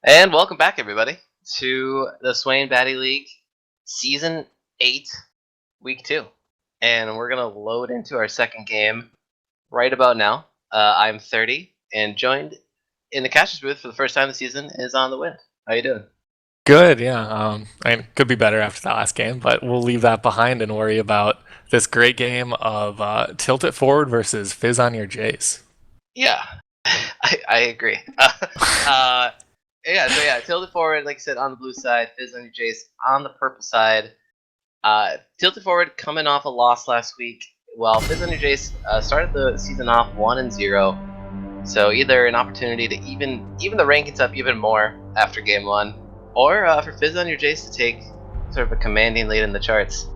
And welcome back, everybody, to the Swain Batty League Season 8, Week 2. And we're going to load into our second game right about now. I'm 30, and joined in the catcher's booth for the first time this season is On the Wind. How you doing? Good, yeah. I mean, could be better after that last game, but we'll leave that behind and worry about this great game of Tilt It Forward versus Fizz on Your Jays. Yeah, I agree. Tilted forward, like I said, on the blue side, Fizz on your Jace on the purple side. Tilted forward coming off a loss last week, while Fizz on your Jace started the season off 1-0. So either an opportunity to even the rankings up even more after game one, or for Fizz on your Jace to take sort of a commanding lead in the charts.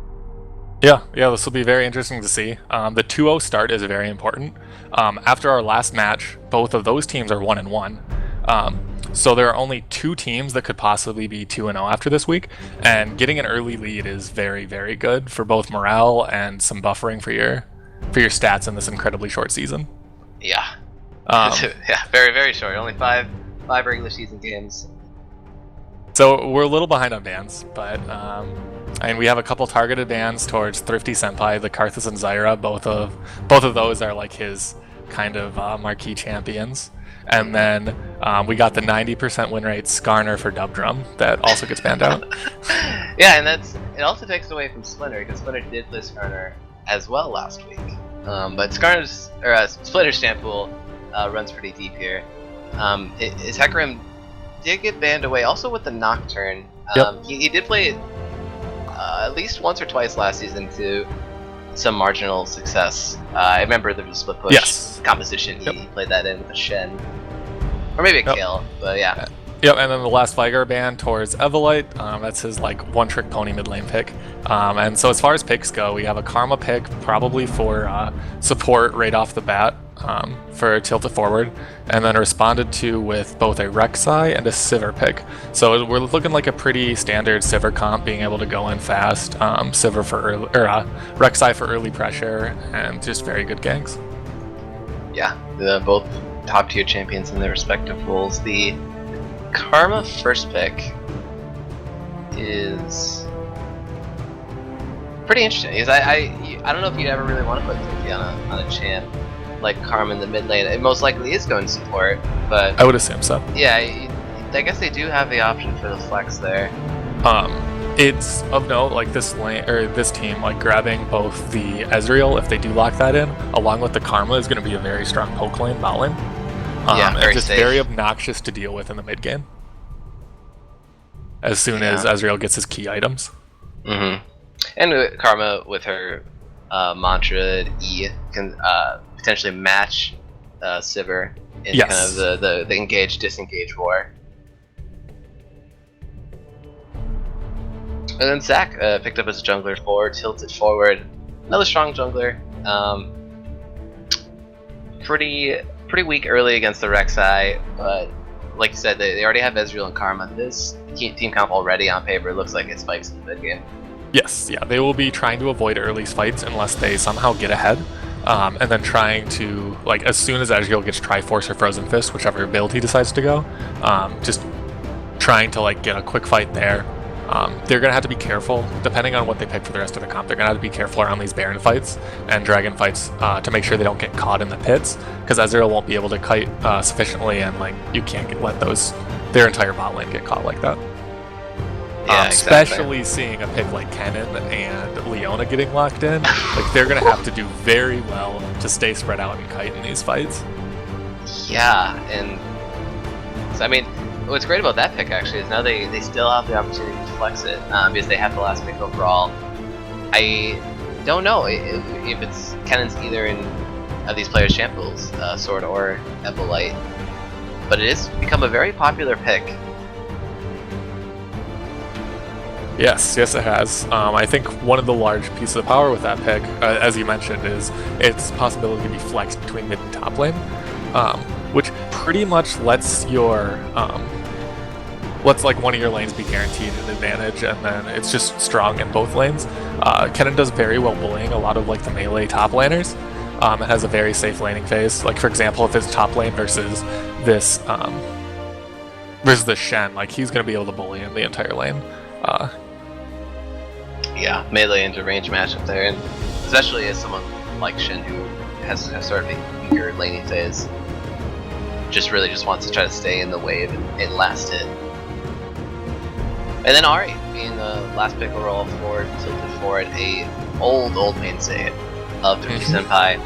Yeah, this will be very interesting to see. The 2-0 start is very important. After our last match, both of those teams are 1-1. So there are only two teams that could possibly be 2-0 after this week, and getting an early lead is very, very good for both morale and some buffering for your stats in this incredibly short season. Yeah. Yeah, very, very short. Only five regular season games. So we're a little behind on bans, but and we have a couple targeted bans towards Thrifty Senpai, the Karthus and Zyra. Both of those are like his kind of marquee champions. And then we got the 90% win rate Skarner for Dub Drum that also gets banned out. Yeah, and it also takes away from Splinter, because Splinter did play Skarner as well last week. But Splinter's stamp pool runs pretty deep here. His Hecarim did get banned away, also with the Nocturne. Yep. He did play it at least once or twice last season to some marginal success. I remember there was a split push composition. He played that in with a Shen. Or maybe a Kale, but yeah. Yep, and then the last Vigar ban towards Evolite, that's his like one-trick pony mid lane pick. And so as far as picks go, we have a Karma pick probably for support right off the bat for Tilt It Forward, and then responded to with both a Rek'Sai and a Sivir pick. So we're looking like a pretty standard Sivir comp, being able to go in fast, Sivir for Rek'Sai for early pressure, and just very good ganks. Yeah, both top tier champions in their respective roles. The Karma first pick is pretty interesting, because I don't know if you'd ever really want to put Thrifty on a champ like Karma in the mid lane. It most likely is going to support, but I would assume so. Yeah, I guess they do have the option for the flex there. It's of note, like this lane or this team, like grabbing both the Ezreal, if they do lock that in, along with the Karma, is going to be a very strong poke lane, bot lane. Very just safe. Very obnoxious to deal with in the mid game. As soon as Ezreal gets his key items. Mm-hmm. And Karma with her mantra E can potentially match Sivir in kind of the engage-disengage war. And then Zach picked up as a jungler for Tilted Forward. Another strong jungler. Pretty weak early against the Rek'Sai, but like you said, they already have Ezreal and Karma. This team comp already on paper looks like it spikes in the mid game. Yes, yeah, they will be trying to avoid early fights unless they somehow get ahead. And then trying to, like, as soon as Ezreal gets Triforce or Frozen Fist, whichever build he decides to go, just trying to like get a quick fight there. They're going to have to be careful, depending on what they pick for the rest of the comp. They're going to have to be careful around these Baron fights and Dragon fights to make sure they don't get caught in the pits, because Ezreal won't be able to kite sufficiently, and like you can't let their entire bot lane get caught like that. Yeah, especially seeing a pick like Kennen and Leona getting locked in, like they're going to have to do very well to stay spread out and kite in these fights. Yeah, and so I mean, what's great about that pick actually is now they still have the opportunity to flex it, because they have the last pick overall. I don't know if it's Kennen's either in these players' champ pools, Sword or Evolite, but it has become a very popular pick. Yes, it has. I think one of the large pieces of power with that pick, as you mentioned, is its possibility to be flexed between mid and top lane, which pretty much lets like one of your lanes be guaranteed an advantage, and then it's just strong in both lanes. Kennen does very well bullying a lot of like the melee top laners. It has a very safe laning phase. Like for example, if it's top lane versus this versus the Shen, like he's going to be able to bully him the entire lane. Yeah, melee into range matchup there, and especially as someone like Shen who has sort of a weaker laning phase, really just wants to try to stay in the wave and last hit. And then Ari being the last pick overall for Tilted Forward, a old mainstay of Thrifty Senpai.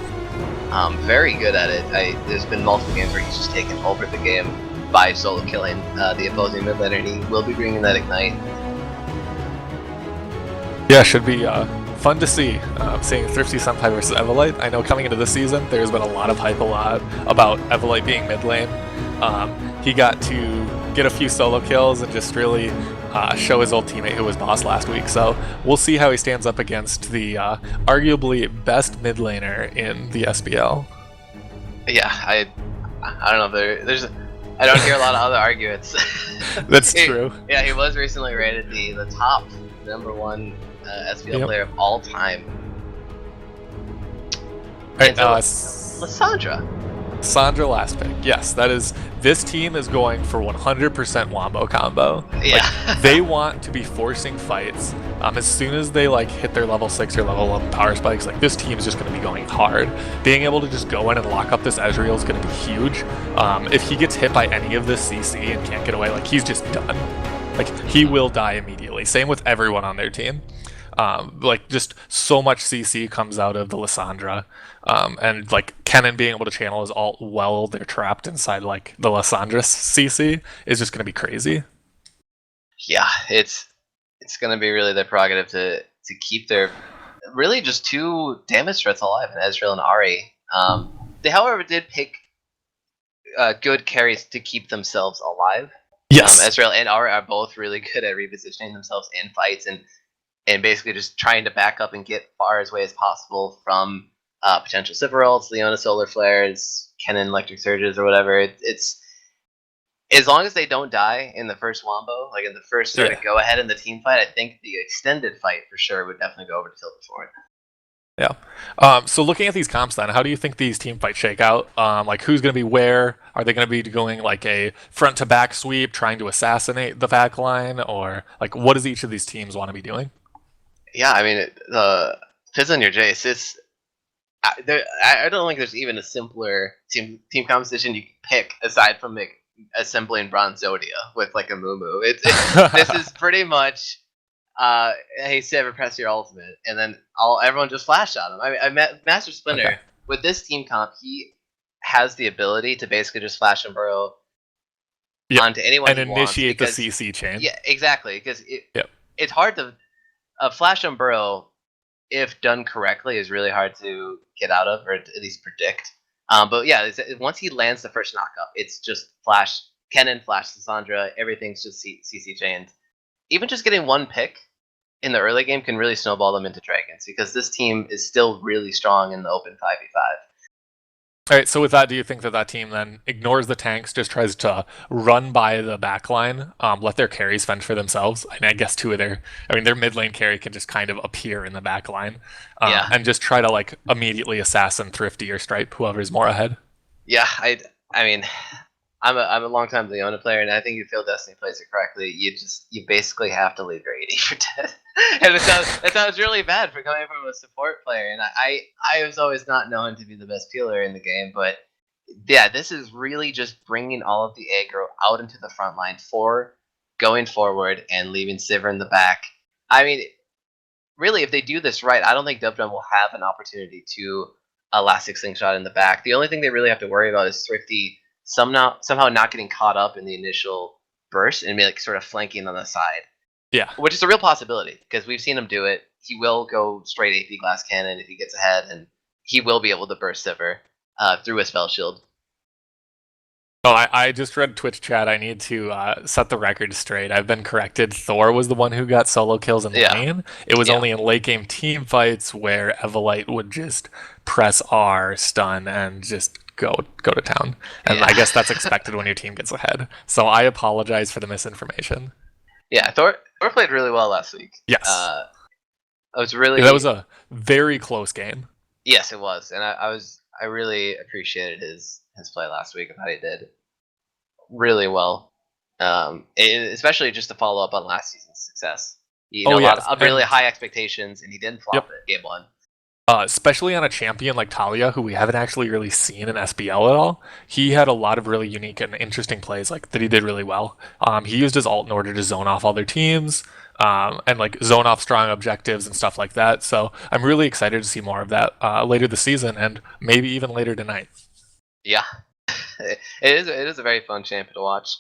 Very good at it. There's been multiple games where he's just taken over the game by solo killing the opposing mid laner, and he will be bringing that Ignite. Yeah, should be fun to see. Seeing Thrifty Senpai versus Evolite. I know coming into this season, there's been a lot of hype about Evolite being mid lane. He got to get a few solo kills and just really show his old teammate who was boss last week. So we'll see how he stands up against the arguably best mid laner in the SBL. Yeah, I don't know. I don't hear a lot of other arguments. That's true. Yeah, he was recently rated the top #1 SBL player of all time. All right, Lissandra. Sandra last pick. Yes, that is. This team is going for 100% Wombo combo. Yeah. Like, they want to be forcing fights. As soon as they like hit their level 6 or level 11 power spikes, like this team is just going to be going hard. Being able to just go in and lock up this Ezreal is going to be huge. If he gets hit by any of this CC and can't get away, like he's just done. Like he will die immediately. Same with everyone on their team. Like just so much CC comes out of the Lissandra, and like Kennen being able to channel his ult while they're trapped inside like the Lissandra CC is just going to be crazy. Yeah, it's going to be really their prerogative to keep their really just two damage threats alive in Ezreal and Ari. They, however, did pick good carries to keep themselves alive. Yes, Ezreal and Ari are both really good at repositioning themselves in fights and basically just trying to back up and get far as way as possible from potential Sivir ults, Leona solar flares, Kennen electric surges, or whatever. It's as long as they don't die in the first wombo, like in the first sort of go ahead in the team fight, I think the extended fight for sure would definitely go over to Tilted Forward. Yeah. So looking at these comps then, how do you think these team fights shake out? Like who's going to be where? Are they going to be going like a front to back sweep, trying to assassinate the back line, or like what does each of these teams want to be doing? Yeah, I mean, the Fizz on your Jace, I don't think there's even a simpler team composition you can pick aside from assembling Bronzodia with like a Moo. This is pretty much, hey Sever, press your ultimate, and then everyone just flash at him. I met Master Splinter with this team comp. He has the ability to basically just flash and burrow onto anyone and he initiate wants the CC chain. Yeah, exactly. Because it's hard to flash and burrow, if done correctly, is really hard to get out of, or at least predict. But yeah, once he lands the first knockup, it's just flash Kennen, flash Lissandra, everything's just CC chained. Even just getting one pick in the early game can really snowball them into Dragons, because this team is still really strong in the open 5v5. All right, so with that, do you think that team then ignores the tanks, just tries to run by the backline, let their carries fend for themselves? And I guess their mid lane carry can just kind of appear in the backline, and just try to like immediately assassin Thrifty or Stripe, whoever's more ahead. Yeah, I mean, I'm a long time Leona player, and I think if Phil Destiny plays it correctly, you basically have to leave your AD for dead. And it sounds really bad for coming from a support player, and I was always not known to be the best peeler in the game, but yeah, this is really just bringing all of the aggro out into the front line for going forward and leaving Sivir in the back. I mean, really, if they do this right, I don't think Dubdum will have an opportunity to Elastic Slingshot in the back. The only thing they really have to worry about is Thrifty somehow not getting caught up in the initial burst and be like sort of flanking on the side. Yeah, which is a real possibility because we've seen him do it. He will go straight AP glass cannon if he gets ahead, and he will be able to burst Sivir through a spell shield. Oh, I just read Twitch chat. I need to set the record straight. I've been corrected. Thor was the one who got solo kills in lane. It was only in late game team fights where Evolite would just press R, stun, and just go to town. And I guess that's expected when your team gets ahead. So I apologize for the misinformation. Yeah, Thor played really well last week. Yes. That was a very close game. Yes, it was, and I really appreciated his play last week of how he did really well. Especially just to follow up on last season's success. You Oh, know, a lot yes, of really and- high expectations, and he didn't flop Yep. it game 1. Especially on a champion like Talia, who we haven't actually really seen in SBL at all. He had a lot of really unique and interesting plays like that he did really well. He used his ult in order to zone off other teams, and like zone off strong objectives and stuff like that. So I'm really excited to see more of that later this season and maybe even later tonight. Yeah, it is a very fun champion to watch.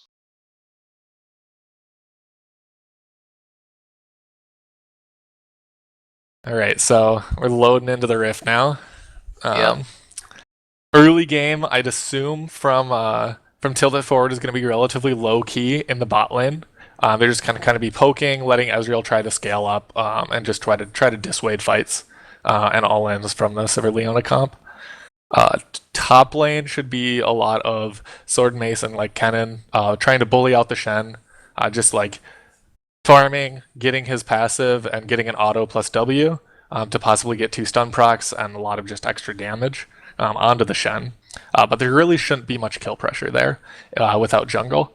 All right, so we're loading into the Rift now. Yep. Early game, I'd assume from Tilted Forward is going to be relatively low key in the bot lane. They're just kind of be poking, letting Ezreal try to scale up, and just try to dissuade fights and all ends from the Sivir Leona comp. Top lane should be a lot of Sword Mason like Kennen, trying to bully out the Shen, just like farming, getting his passive, and getting an auto plus W to possibly get 2 stun procs and a lot of just extra damage onto the Shen. But there really shouldn't be much kill pressure there without jungle.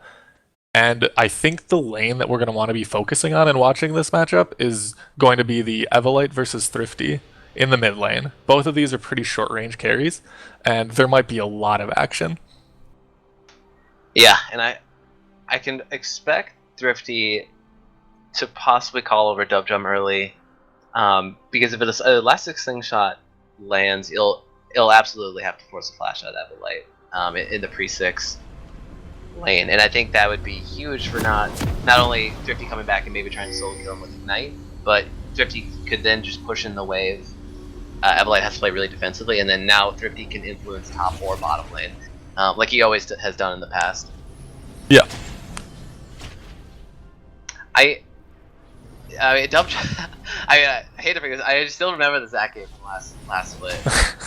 And I think the lane that we're going to want to be focusing on and watching this matchup is going to be the Evolite versus Thrifty in the mid lane. Both of these are pretty short range carries, and there might be a lot of action. Yeah, and I can expect Thrifty to possibly call over Dub Jump early, because if an Elastic Slingshot lands, it'll absolutely have to force a flash out of Evolite in the pre-6 lane, and I think that would be huge for not only Thrifty coming back and maybe trying to solo kill him with Ignite, but Thrifty could then just push in the wave. Evolite has to play really defensively, and then now Thrifty can influence top or bottom lane, like he always has done in the past. Yeah. I Dub I hate to forget this. I still remember the Zac game from last split,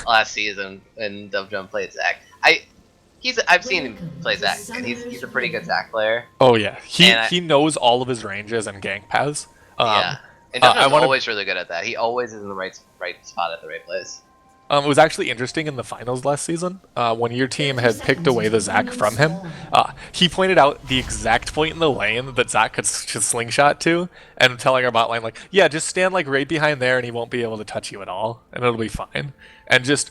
last season when Dub Jump played Zac. I've seen him play Zac, and he's a pretty good Zac player. Oh yeah, he knows all of his ranges and gank paths. Yeah, and Dub Jump's always really good at that. He always is in the right spot at the right place. It was actually interesting in the finals last season when your team had picked away the Zac from him. He pointed out the exact point in the lane that Zac could just slingshot to, and telling our bot line like, "Yeah, just stand like right behind there, and he won't be able to touch you at all, and it'll be fine." And just,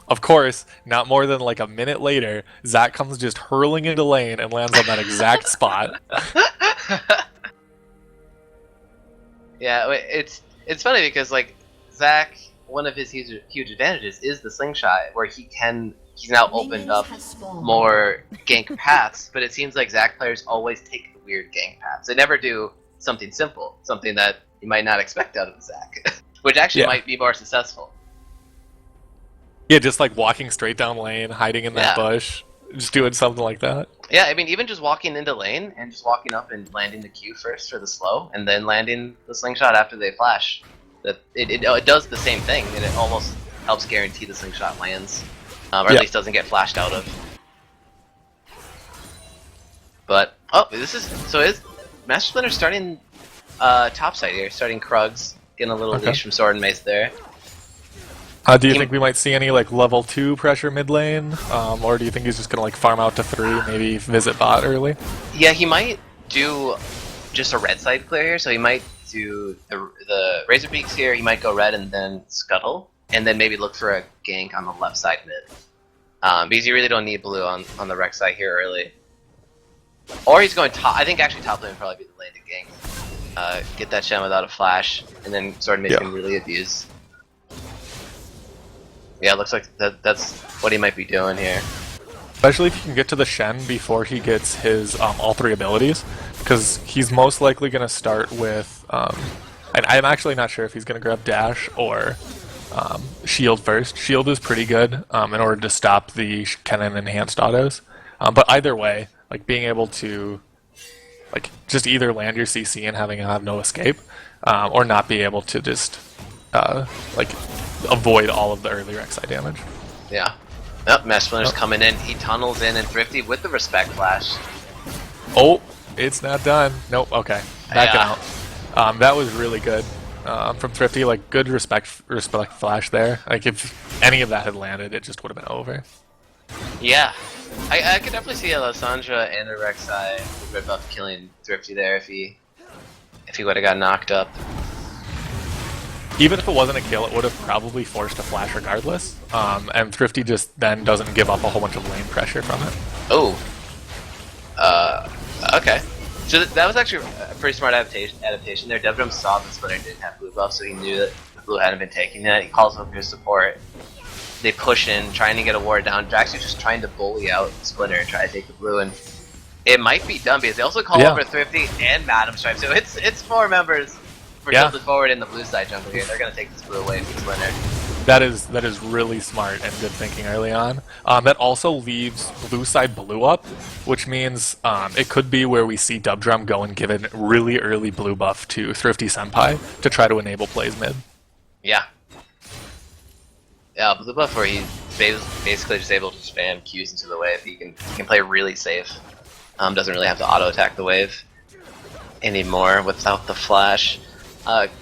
of course, not more than like a minute later, Zac comes just hurling into lane and lands on that exact spot. Yeah, it's funny because like Zac, one of his huge advantages is the slingshot, where he's now opened up more gank paths, but it seems like Zac players always take the weird gank paths. They never do something simple, something that you might not expect out of Zac, which actually might be more successful. Yeah, just like walking straight down lane, hiding in that bush, just doing something like that. Yeah, I mean, even just walking into lane and just walking up and landing the Q first for the slow, and then landing the slingshot after they flash. That it does the same thing, and it almost helps guarantee the slingshot lands, or at least doesn't get flashed out of. But is Master Splinter starting top side here, starting Krugs, getting a little leash from Sword and Mace there. Do you think we might see any like level 2 pressure mid lane, or do you think he's just gonna like farm out to 3, maybe visit bot early? Yeah, he might do just a red side clear here, so he might do the Razor Beaks here, he might go red and then Scuttle, and then maybe look for a gank on the left side mid. Because you really don't need blue on the Rex side here early. Or he's going top. I think actually top lane would probably be the lane to gank. Get that Shen without a flash, and then Sword Mace can really abuse. Yeah, it looks like that's what he might be doing here. Especially if you can get to the Shen before he gets his all 3 abilities, because he's most likely going to start with, and I'm actually not sure if he's going to grab Dash or Shield first. Shield is pretty good in order to stop the Kennen enhanced autos, but either way, like being able to like just either land your CC and have no escape, or not be able to just like avoid all of the early Rek'Sai damage. Yeah. Yep, Master Splinter's coming in. He tunnels in and Thrifty with the Respect Flash. Oh, it's not done. Nope, okay. Backing out. That was really good from Thrifty. Like, good respect flash there. Like, if any of that had landed, it just would have been over. Yeah. I could definitely see a Lysandra and a Rek'Sai red buff killing Thrifty there if he would have got knocked up. Even if it wasn't a kill, it would have probably forced a flash regardless. And Thrifty just then doesn't give up a whole bunch of lane pressure from it. Oh. Okay. So that was actually a pretty smart adaptation there. Devdrum saw the Splitter didn't have blue buff, so he knew that the blue hadn't been taking that. He calls up your support. They push in, trying to get a ward down. Jack's just trying to bully out Splinter and try to take the blue, and it might be done because they also call over Thrifty and Madam Stripe. So it's 4 members for Tilted Forward in the blue side jungle here. They're gonna take this blue away from Splinter. That is really smart and good thinking early on. That also leaves blue side blue up, which means it could be where we see Dubdrum go and give a really early blue buff to Thrifty Senpai to try to enable plays mid. Yeah. Yeah, blue buff where he's basically just able to spam Qs into the wave. He can play really safe. Doesn't really have to auto attack the wave anymore without the flash.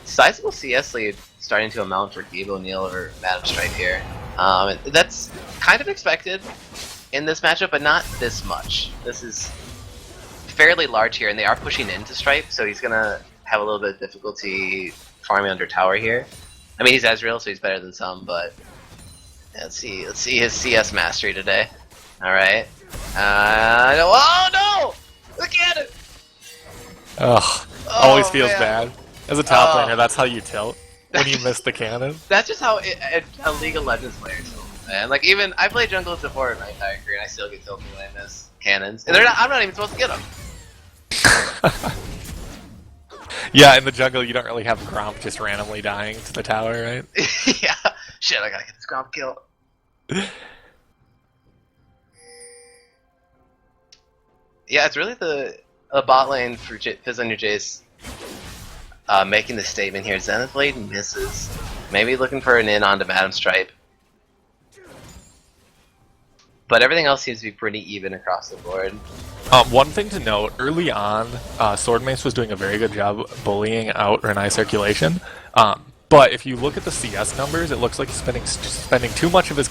Sizable CS lead starting to amount for Gabe O'Neal or Madam Stripe here. That's kind of expected in this matchup, but not this much. This is fairly large here, and they are pushing into Stripe, so he's gonna have a little bit of difficulty farming under tower here. I mean, he's Ezreal, so he's better than some, but let's see his CS mastery today. All right. Oh no! Look at it! Ugh. Always feels bad. As a top laner, that's how you tilt when you miss the cannon. That's just how a League of Legends player tilts, man. Like, even I play jungle and support my entire career, and I still get tilted when I miss cannons. And I'm not even supposed to get them. Yeah, in the jungle, you don't really have Gromp just randomly dying to the tower, right? Yeah. Shit, I gotta get this Gromp kill. Yeah, it's really the bot lane for Fizz on your Jace making the statement here. Zenith Blade misses. Maybe looking for an in onto Madam Stripe. But everything else seems to be pretty even across the board. One thing to note, early on, Sword Mace was doing a very good job bullying out Renai circulation. But if you look at the CS numbers, it looks like he's spending too much of his...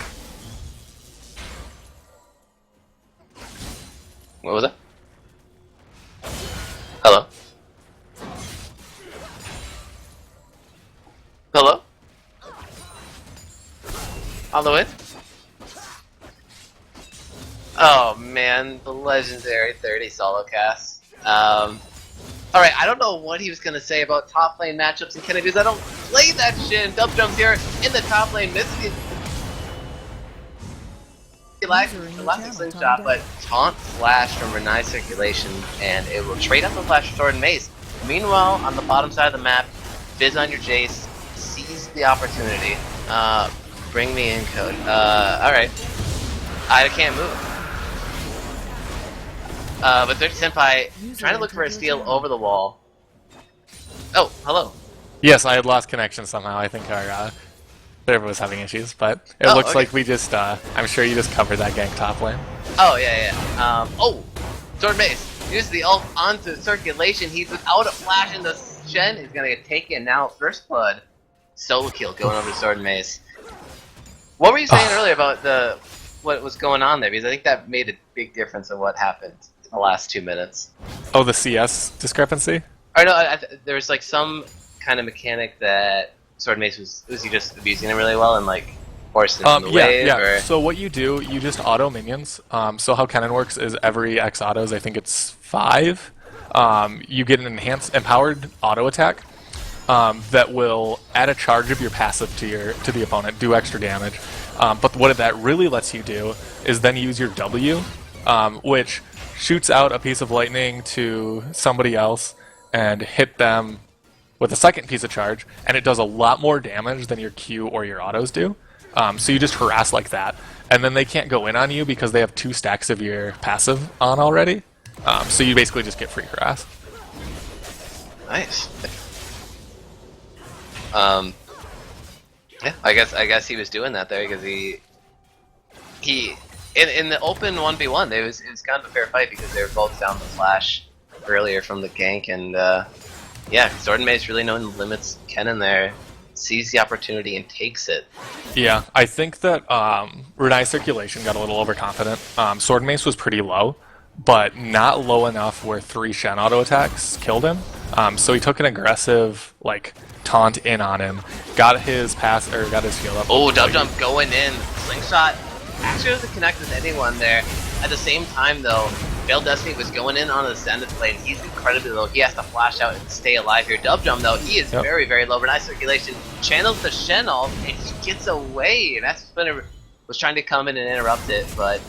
What was that? Hello? Hello? On the way? Oh man, the legendary 30 solo cast. Alright, I don't know what he was gonna say about top lane matchups and Kennedy's. I don't play that shit, and Dubdrum's here in the top lane missing elastic slingshot, but taunt flash from Renai circulation, and it will trade up the flash for Sword and Mace. Meanwhile, on the bottom side of the map, Fizz on your Jace sees the opportunity. Bring me in code. Alright. I can't move. But 30 Senpai trying to look for a steal over the wall. Oh, hello. Yes, I had lost connection somehow. I think our server was having issues, but it looks like we just, I'm sure you just covered that gank top lane. Oh, yeah. Oh! Sword Mace uses the ult onto circulation. He's without a flash in the Shen. He's gonna get taken now. First blood. Solo kill going over to Sword Mace. What were you saying earlier about what was going on there? Because I think that made a big difference in what happened in the last 2 minutes. Oh, the CS discrepancy? Or no, there was like some kind of mechanic that Sword Mace was he just abusing it really well and like forced it in the wave? Yeah. Or? So what you do, you just auto minions. So how Kennen works is every X autos, I think it's 5. You get an empowered auto attack that will add a charge of your passive to the opponent, do extra damage. But what that really lets you do is then use your W, which shoots out a piece of lightning to somebody else and hit them with a second piece of charge, and it does a lot more damage than your Q or your autos do. So you just harass like that, and then they can't go in on you because they have 2 stacks of your passive on already. So you basically just get free harass. Nice. Yeah, I guess he was doing that there because he in the open 1v1 it was kind of a fair fight because they were both down the flash earlier from the gank, and yeah, Sword and Mace really knowing the limits. Kennen there sees the opportunity and takes it. Yeah, I think that Renai's circulation got a little overconfident. Sword Mace was pretty low, but not low enough where 3 Shen auto attacks killed him. So he took an aggressive like taunt in on him, got his pass or got his heal up. Oh, Dub Jump going in, slingshot. Actually doesn't connect with anyone there. At the same time though, Veiled Destiny was going in on the Ascended Blade. He's incredibly low. He has to flash out and stay alive here. Dub Jump though, he is very, very low. Renai circulation channels the Shen ult and he gets away. And that's Splinter was trying to come in and interrupt it, but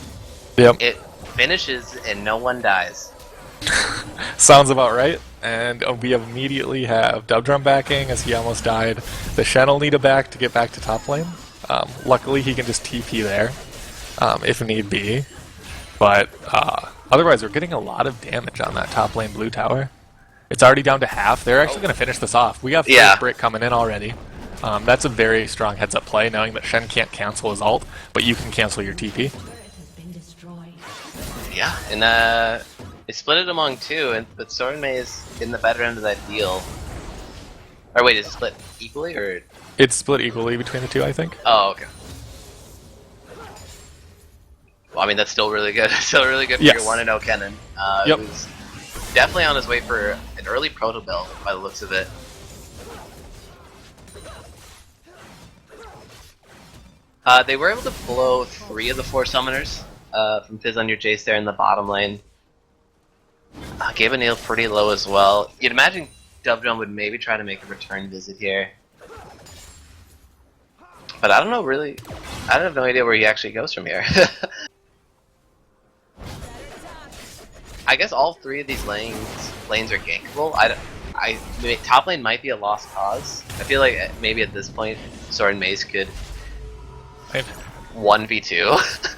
it finishes and no one dies. Sounds about right. And we immediately have Dubdrum backing as he almost died. The Shen will need a back to get back to top lane. Luckily he can just TP there if need be. But otherwise we're getting a lot of damage on that top lane blue tower. It's already down to half. They're actually going to finish this off. We got first Brick coming in already. That's a very strong heads up play, knowing that Shen can't cancel his ult, but you can cancel your TP. Yeah, and it split it among 2, but Sword Maze in the better end of that deal. Or wait, is it split equally or? It's split equally between the 2, I think. Oh, okay. Well, I mean that's still really good. Still really good for your 1-0 Kennen. Who's definitely on his way for an early proto build by the looks of it. They were able to blow 3 of the 4 summoners from Fizz on your Jace there in the bottom lane. Gave a nail pretty low as well. You'd imagine Dubdrum would maybe try to make a return visit here. But I don't know really. I have no idea where he actually goes from here. I guess all 3 of these lanes are gankable. Top lane might be a lost cause. I feel like maybe at this point, Sword and Mace could 1v2.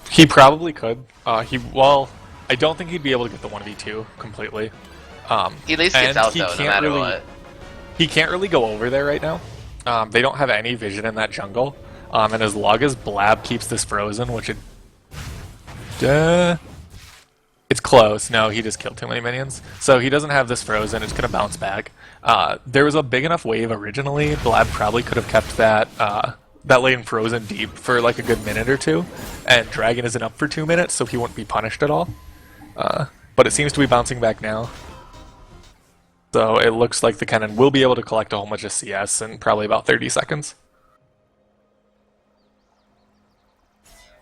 He probably could. Well, I don't think he'd be able to get the 1v2 completely. He at least gets out though, no matter what. He can't really go over there right now. They don't have any vision in that jungle. And as long as Blab keeps this frozen, which it's close. No, he just killed too many minions. So he doesn't have this frozen. It's going to bounce back. There was a big enough wave originally. Blab probably could have kept that lane frozen deep for like a good minute or 2. And Dragon isn't up for 2 minutes, so he won't be punished at all. But it seems to be bouncing back now. So it looks like the Kennen will be able to collect a whole bunch of CS in probably about 30 seconds.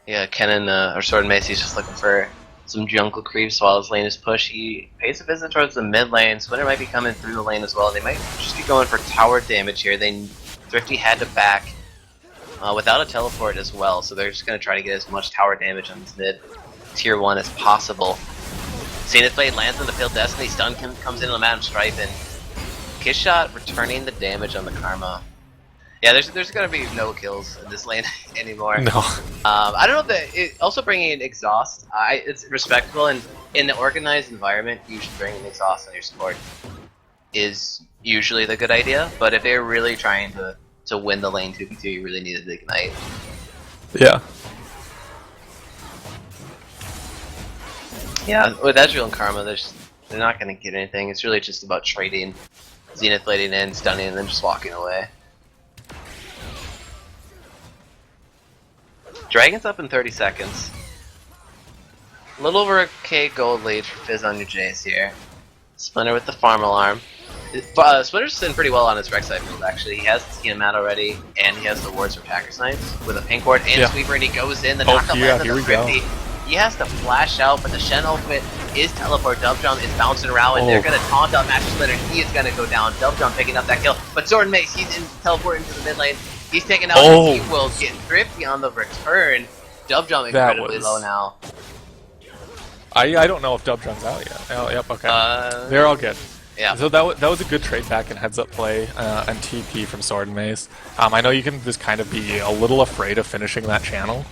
Yeah, Kennen, or Sword and Mace, he's just looking for some jungle creeps while his lane is pushed. He pays a visit towards the mid lane. Splinter might be coming through the lane as well. They might just be going for tower damage here. Thrifty had to back without a teleport as well, so they're just going to try to get as much tower damage on this mid tier 1 as possible. Zenith Blade lands on the Veiled Destiny, stun comes in on the Madam Stripe, and Kiss Shot returning the damage on the Karma. Yeah, there's gonna be no kills in this lane anymore. No. I don't know if also bringing in Exhaust, it's respectable, and in the organized environment, you should bring in Exhaust on your support is usually the good idea. But if they're really trying to win the lane 2v2, you really need to Ignite. Yeah. Yeah, with Ezreal and Karma, they're not gonna get anything. It's really just about trading, Zenith blading in, stunning, and then just walking away. Dragon's up in 30 seconds. A little over a K gold lead for Fizz on your Jace here. Splinter with the farm alarm. Splinter's done pretty well on his Rek'Sai build actually. He has the Tiamat already, and he has the wards for Packer Snipes with a pink ward and Sweeper, and he goes in. The knockup lands on the Thrifty. He has to flash out, but the Shen ultimate is teleport. Dubdrum is bouncing around, and they're going to taunt up Master Splinter. He is going to go down. Dubdrum picking up that kill, but Sword and Mace, he's teleporting to the mid lane. He's taken out, and he will get Thrifty on the return. Dubdrum incredibly low now. I don't know if Dubdrum's out yet. Oh, yep, okay. They're all good. Yeah. So that was a good trade back and heads up play and TP from Sword and Mace. I know you can just kind of be a little afraid of finishing that channel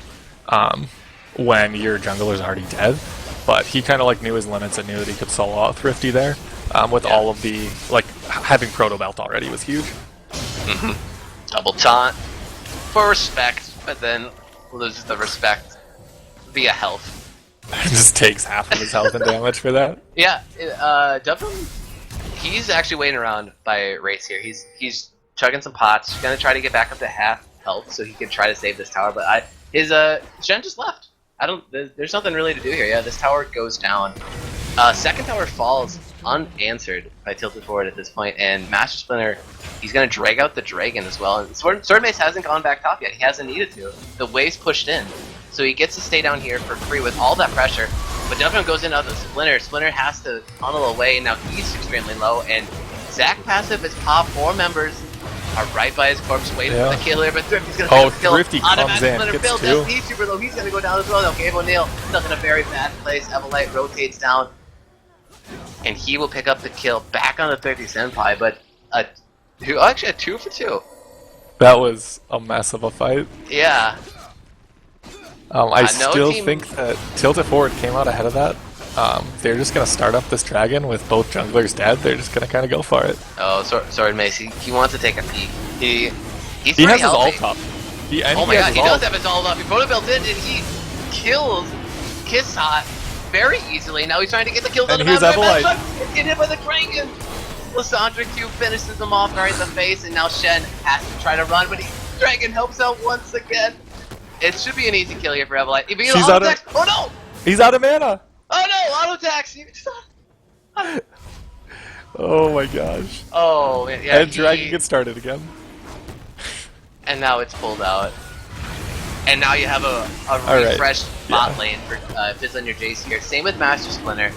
when your jungler's already dead, but he kind of like knew his limits and knew that he could solo out Thrifty there with all of the, like, having Proto Belt already was huge. Double taunt for respect, but then loses the respect via health. Just takes half of his health and damage for that. Yeah, Dubdrum, he's actually waiting around by race here. He's chugging some pots, gonna try to get back up to half. help so he could try to save this tower. But his Shen just left. There's nothing really to do here. Yeah, this tower goes down. Second tower falls unanswered by Tilted Forward at this point, and Master Splinter, he's gonna drag out the dragon as well. And Sword Mace hasn't gone back top yet. He hasn't needed to. The wave's pushed in, so he gets to stay down here for free with all that pressure. But Dubdrum goes in on the Splinter. Splinter has to tunnel away, and now he's extremely low. And Zac passive is pop. 4 members are right by his corpse, waiting for the kill here. But Thrifty's gonna pick up the kill. Thrifty comes in, Splinter gets build. 2. He's super low. He's gonna go down as well. Now Gabe O'Neill stuck in a very bad place. Evelite rotates down, and he will pick up the kill back on the 30 Senpai. But actually a 2 for 2. That was a mess of a fight. Yeah. I still think that Tilted Forward came out ahead of that. They're just going to start up this dragon with both junglers dead. They're just going to kind of go for it. Oh, Sword Mace, he wants to take a peek. He has his ult up. Oh my god, he does have his ult up. He photo built in, and he kills Kissot very easily. Now he's trying to get the kill on the here's Evelite. It's hit by the dragon. Lysandra Q finishes him off right in the face, and now Shen has to try to run, but Dragon helps out once again. It should be an easy kill here for Evelite. She's out of... Oh no! He's out of mana! Oh no! Auto attacks! Oh my gosh. Oh, yeah. And Dragon gets started again. And now it's pulled out. And now you have a refreshed bot lane for Fizz on your Jace here. Same with Master Splinter.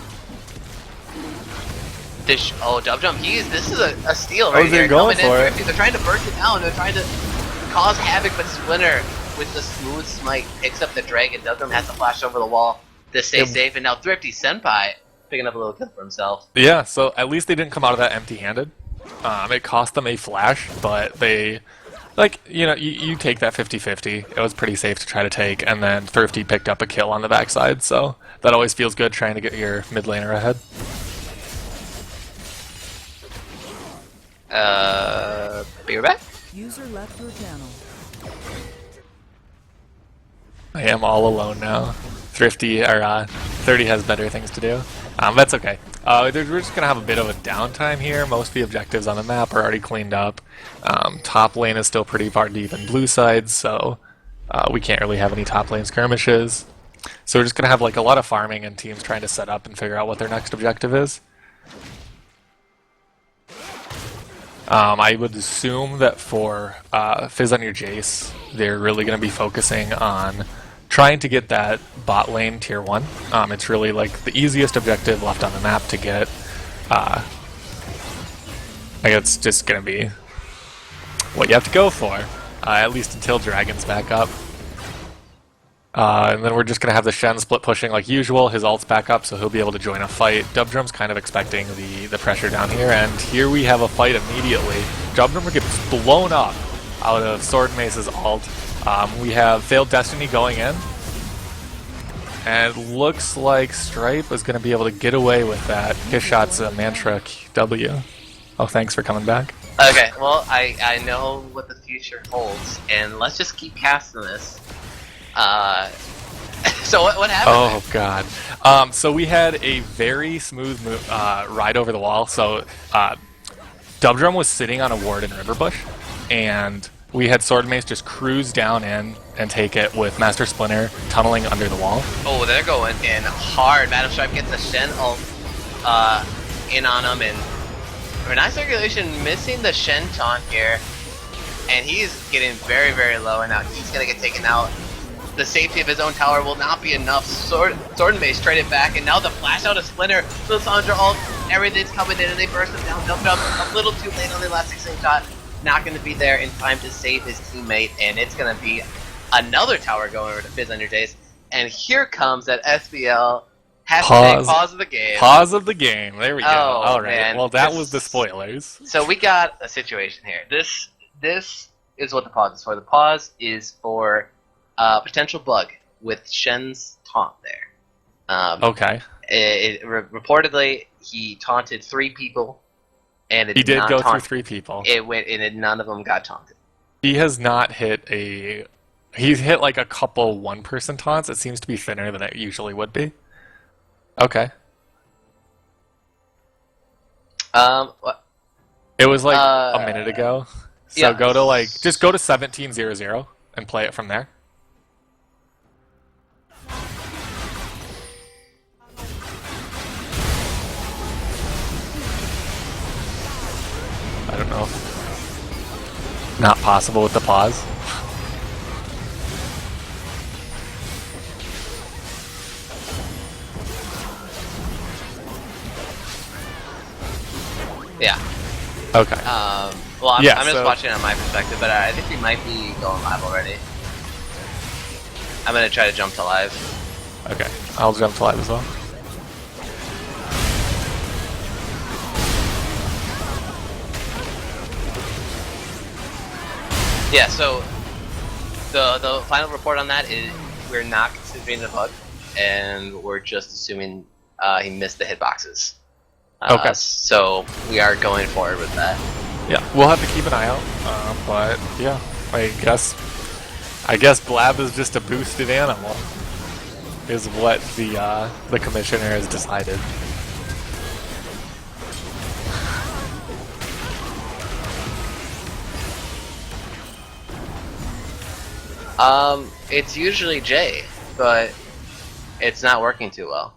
Dubdrum, this is a steal right here. They're going for it. They're trying to burst it down. They're trying to cause havoc, but Splinter, with the smooth smite, picks up the dragon. Dubdrum has to flash over the wall to stay safe, and now Thrifty Senpai picking up a little kill for himself. Yeah, so at least they didn't come out of that empty-handed. It cost them a flash, but they, you take that 50-50. It was pretty safe to try to take, and then Thrifty picked up a kill on the backside, so that always feels good trying to get your mid laner ahead. Be right back. User left your channel. I am all alone now. Thrifty, or 30 has better things to do. That's okay. We're just going to have a bit of a downtime here. Most of the objectives on the map are already cleaned up. Top lane is still pretty far deep in blue side, so we can't really have any top lane skirmishes. So we're just going to have a lot of farming and teams trying to set up and figure out what their next objective is. I would assume that for Fizz on your Jace, they're really going to be focusing on trying to get that bot lane tier 1. It's really the easiest objective left on the map to get. It's just going to be what you have to go for, at least until Dragon's back up. And then we're just going to have the Shen split pushing like usual. His ult's back up, so he'll be able to join a fight. Dubdrum's kind of expecting the pressure down here, and here we have a fight immediately. Dubdrum gets blown up out of Sword Mace's ult. We have Failed Destiny going in, and it looks like Stripe is going to be able to get away with that. Kishot's Mantra W. Oh, thanks for coming back. Okay, well, I know what the future holds, and let's just keep casting this. So what happened? Oh god. So we had a very smooth ride over the wall. So Dubdrum was sitting on a ward in Riverbush, and we had Sword Mace just cruise down in and take it with Master Splinter tunneling under the wall. Oh, they're going in hard. Madam Stripe gets a Shen ult in on him, and Nice Circulation missing the Shen taunt here, and he's getting very, very low, and now he's gonna get taken out. The safety of his own tower will not be enough. Sword and Mace traded back, and now the flash out of Splinter. Lysandra ult, everything's coming in, and they burst him down. Dubdrum a little too late on the last 16 shot. Not going to be there in time to save his teammate, and it's going to be another tower going over to Fizz on your Jace. And here comes that SBL hashtag pause of the game. Pause of the game. There we go. Oh, all right. Man. Well, that was the spoilers. So we got a situation here. This is what the pause is for. The pause is for potential bug with Shen's taunt there. Okay. Reportedly, he taunted 3 people, and he did go through 3 people. It went, and none of them got taunted. He has not hit a. He's hit a couple 1-person taunts. It seems to be thinner than it usually would be. Okay. What? It was a minute ago. So Yeah. go to just go to 1700 and play it from there. I don't know. Not possible with the pause. Yeah. Okay. Well, I'm just so- watching it on my perspective, but I think we might be going live already. I'm gonna try to jump to live. Okay. I'll jump to live as well. Yeah, so the final report on that is we're not considering the bug, and we're just assuming he missed the hitboxes. Okay. So we are going forward with that. Yeah, we'll have to keep an eye out. But yeah, I guess Blab is just a boosted animal, is what the commissioner has decided. It's usually J, but it's not working too well.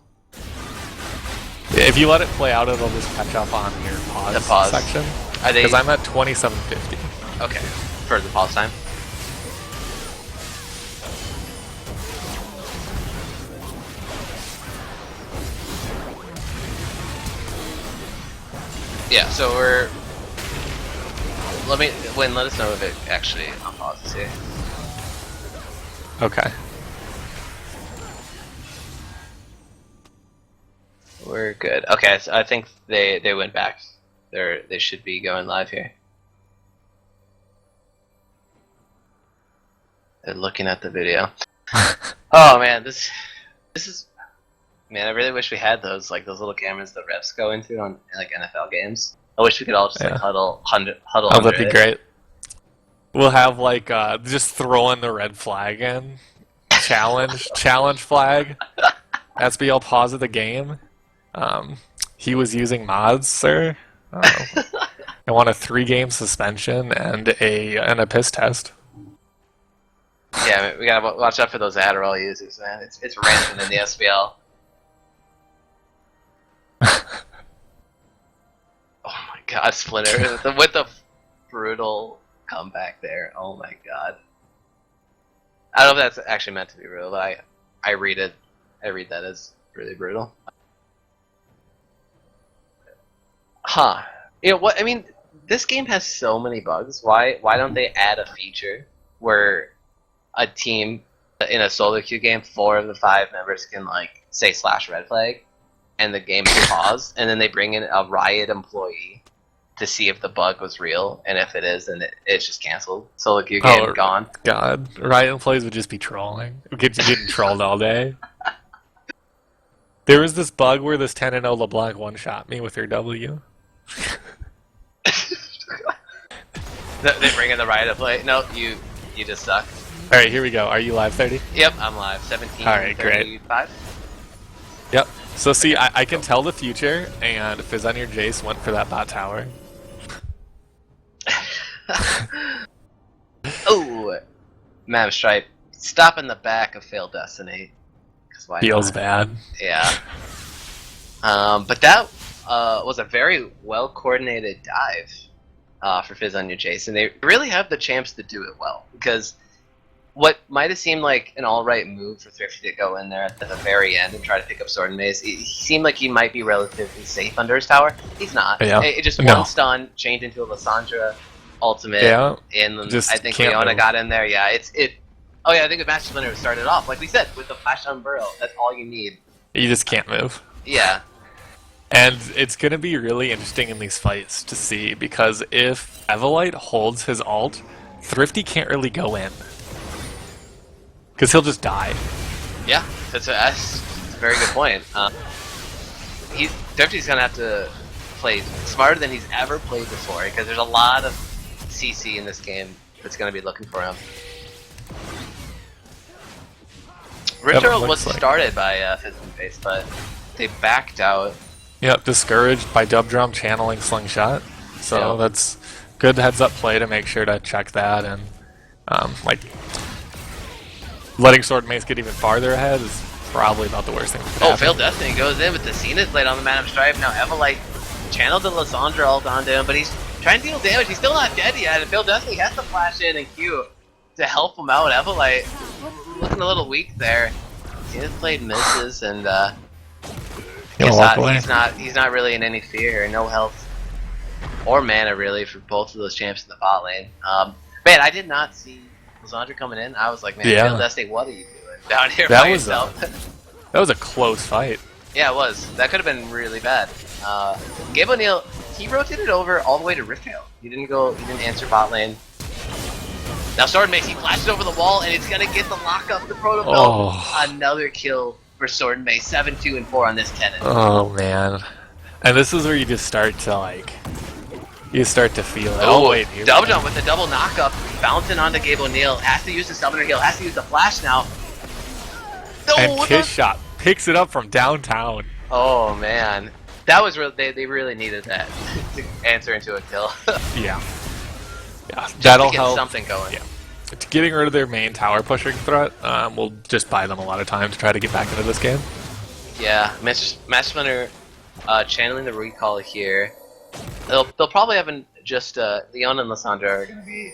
If you let it play out, it'll just catch up on your The pause section. Are they Because I'm at 2750. okay for the pause time? Yeah, so we're. Let us know if it actually unpauses here. Okay. We're good. Okay, so I think they went back. They should be going live here. They're looking at the video. Oh man, this is man. I really wish we had those little cameras that refs go into on like NFL games. I wish we could all just like huddle Oh, under that'd be it. great. We'll have just throwing the red flag in. Challenge flag. SBL pause of the game. He was using mods, sir. I want a 3-game suspension and a piss test. Yeah, we gotta watch out for those Adderall users, man. It's rampant in the SBL. Oh my God, Splinter with the brutal comeback there. Oh my God. I don't know if that's actually meant to be brutal, but I read it. I read that as really brutal. Huh. You know what? I mean, this game has so many bugs. Why don't they add a feature where a team in a solo queue game, 4 of the 5 members can say /red flag, and the game is paused, and then they bring in a Riot employee to see if the bug was real, and if it is, then it's just canceled. Solo queue game gone. God, Riot employees would just be trolling. Getting trolled all day. There was this bug where this 10-0 LeBlanc one-shot me with her W. They bring in the Riot employee. No, you just suck. All right, here we go. Are you live 30? Yep, I'm live. 17. All right, great. 35. Yep. So see, I can tell the future, and Fizz on your Jace went for that bot tower. Oh, Mab Stripe, stop in the back of Failed Destiny. 'Cause why Feels not? bad. Yeah. But that was a very well coordinated dive for Fizz on your Jace, and they really have the chance to do it well, because what might have seemed like an alright move for Thrifty to go in there at the very end and try to pick up Sword and Maze, he seemed like he might be relatively safe under his tower. He's not. Yeah. It just No. one stun, changed into a Lissandra ultimate, Yeah. and Just I think can't Leona move. got in there. Yeah, Oh yeah, I think the Master Splinter started off, like we said, with the Flash on Burrow. That's all you need. You just can't move. Yeah. And it's going to be really interesting in these fights to see, because if Evolite holds his ult, Thrifty can't really go in. Because he'll just die. Yeah, that's a very good point. Thrifty's gonna have to play smarter than he's ever played before, because there's a lot of CC in this game that's gonna be looking for him. Ritual was started by Fizz and Face, but they backed out. Yep, discouraged by Dub Drum channeling Slingshot. So Yeah. good heads-up play to make sure to check that, and like letting Sword Mace get even farther ahead is probably about the worst thing that could happen. Failed Destiny goes in with the Zenith Blade on the Man of Strife. Now Evolite channeled the Lysandra ult onto him, but he's trying to deal damage. He's still not dead yet, and Failed Destiny has to flash in and Q to help him out. Evolite looking a little weak there. Zenith Blade misses, and he's not really in any fear. No health or mana really for both of those champs in the bot lane. Man, I did not see Lysandra coming in. I was like, man, Failed Destiny, what are you doing down here by yourself? That was a close fight. Yeah, it was. That could have been really bad. Gabe O'Neal, he rotated over all the way to Rifttrail. He didn't answer bot lane. Now Sword Mace, he flashes over the wall, and it's gonna get the lockup, the protocol. Another kill for Sword Mace, 7-2 and 4 on this Tenet. Oh man. And this is where you just start to like, you start to feel it. Oh wait, double jump with the double knockup, bouncing onto Gabe O'Neal. Has to use the summoner heal, has to use the flash now. And Kiss Shot picks it up from downtown. Oh man, that was real. They really needed that to answer into a kill. Yeah, just that'll to get help. something going. Yeah, getting rid of their main tower pushing threat will just buy them a lot of time to try to get back into this game. Yeah, Matchsplinter channeling the recall here. They'll probably have just Leon and Lysandra are going to be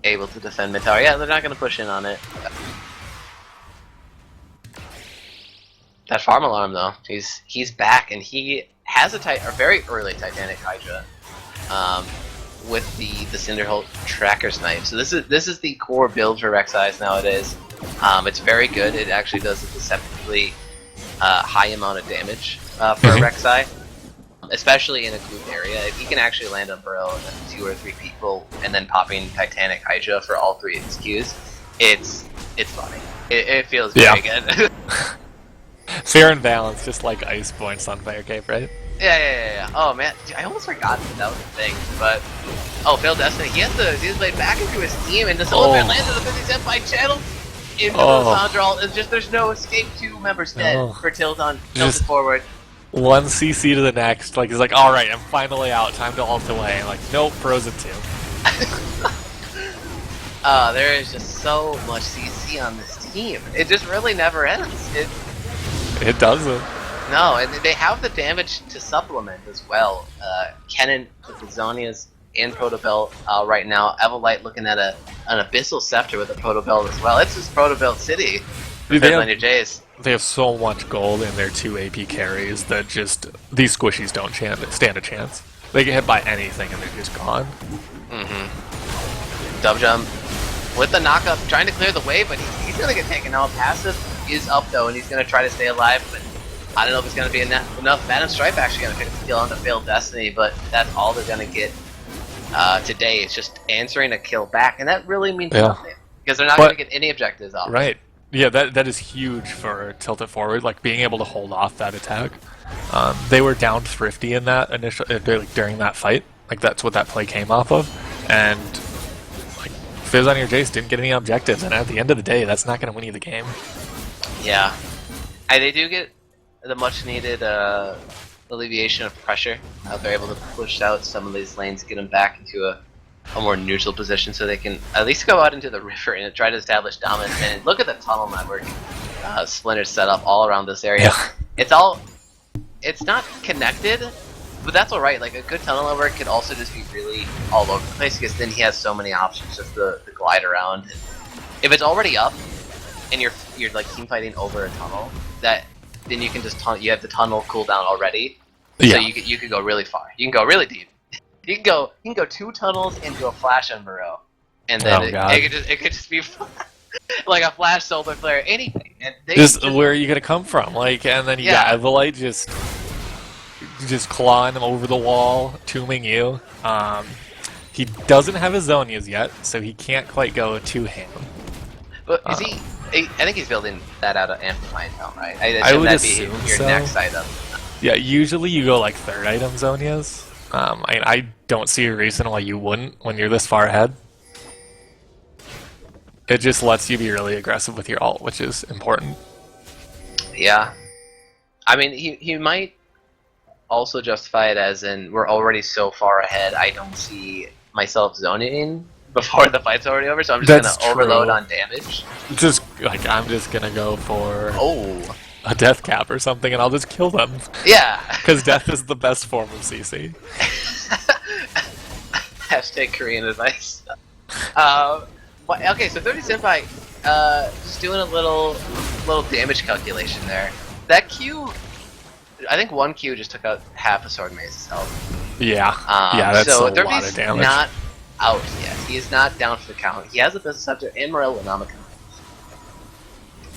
able to defend mid tower. Yeah, they're not going to push in on it. That farm alarm though, he's back, and he has a very early Titanic Hydra with the Cinderholt Tracker's Knife. So this is the core build for Rek'Sai nowadays. It's very good. It actually does a deceptively high amount of damage for a Rek'Sai, especially in a grouped area. If he can actually land on Burrow and then 2 or 3 people, and then popping Titanic Hydra for all 3 of his Qs, it's funny. It feels very good. Fair and balanced, just like Iceborne Sunfire Cape, right? Yeah. Oh man, dude, I almost forgot that was a thing. But Failed Destiny, he has to Blade back into his team, and the Solar Bear lands on the 57 by channel into the Lysandra ult. It's just there's no escape. 2 members dead for Tilted forward. One CC to the next. Like he's like, all right, I'm finally out. Time to ult away. Like, nope, frozen 2. There is just so much CC on this team. It just really never ends. It doesn't. No, and they have the damage to supplement as well. Kennen with the Zonias in Protobelt right now. Evolite looking at an Abyssal Scepter with a Protobelt as well. It's just Protobelt City for Fizzlinger Jays. They have so much gold in their 2 AP carries that just these squishies don't stand a chance. They get hit by anything and they're just gone. Dub jump with the knockup, trying to clear the way, but he's gonna get taken out. Passive is up though, and he's gonna try to stay alive, but I don't know if it's gonna be enough. Man of Strife actually gonna pick the kill on the Failed Destiny, but that's all they're gonna get today. It's just answering a kill back, and that really means nothing because they're not gonna get any objectives off. Right. Yeah, that is huge for Tilted Forward, like being able to hold off that attack. They were down thrifty in that initial during that fight. Like that's what that play came off of, and like Fizz on your Jace didn't get any objectives, and at the end of the day, that's not going to win you the game. Yeah, and they do get the much needed alleviation of pressure. They're able to push out some of these lanes, get them back into a more neutral position, so they can at least go out into the river and try to establish dominance. And look at the tunnel network Splinter's set up all around this area. Yeah. It's not connected, but that's alright. Like a good tunnel network could also just be really all over the place because then he has so many options just to glide around. And if it's already up and you're like team fighting over a tunnel, then you can just you have the tunnel cooldown already, so you could go really far. You can go really deep. You can go 2 tunnels into a flash on Burrow, and then it could just be like a flash solar flare, anything. And where are you gonna come from? Like, and then you got Evolite just clawing him over the wall, tombing you. He doesn't have his Zonias yet, so he can't quite go to him. But is he? I think he's building that out of Amplifying Helm, right? I would assume your so. next item. Yeah, usually you go like 3rd item Zonias. I don't see a reason why you wouldn't when you're this far ahead. It just lets you be really aggressive with your ult, which is important. Yeah. I mean, he might also justify it as in we're already so far ahead, I don't see myself zoning before the fight's already over, so I'm just That's gonna overload true. on damage. Just like I'm just gonna go for Oh, a death cap or something, and I'll just kill them. yeah. Because death is the best form of CC. Hashtag Korean advice. Okay, so 30 Senpai, just doing a little damage calculation there. That Q, I think one Q just took out half a Sword Mace's health. Yeah, yeah, that's so a lot of damage. Not out yet. He is not down for the count. He has a Business Scepter and Morel Namaka.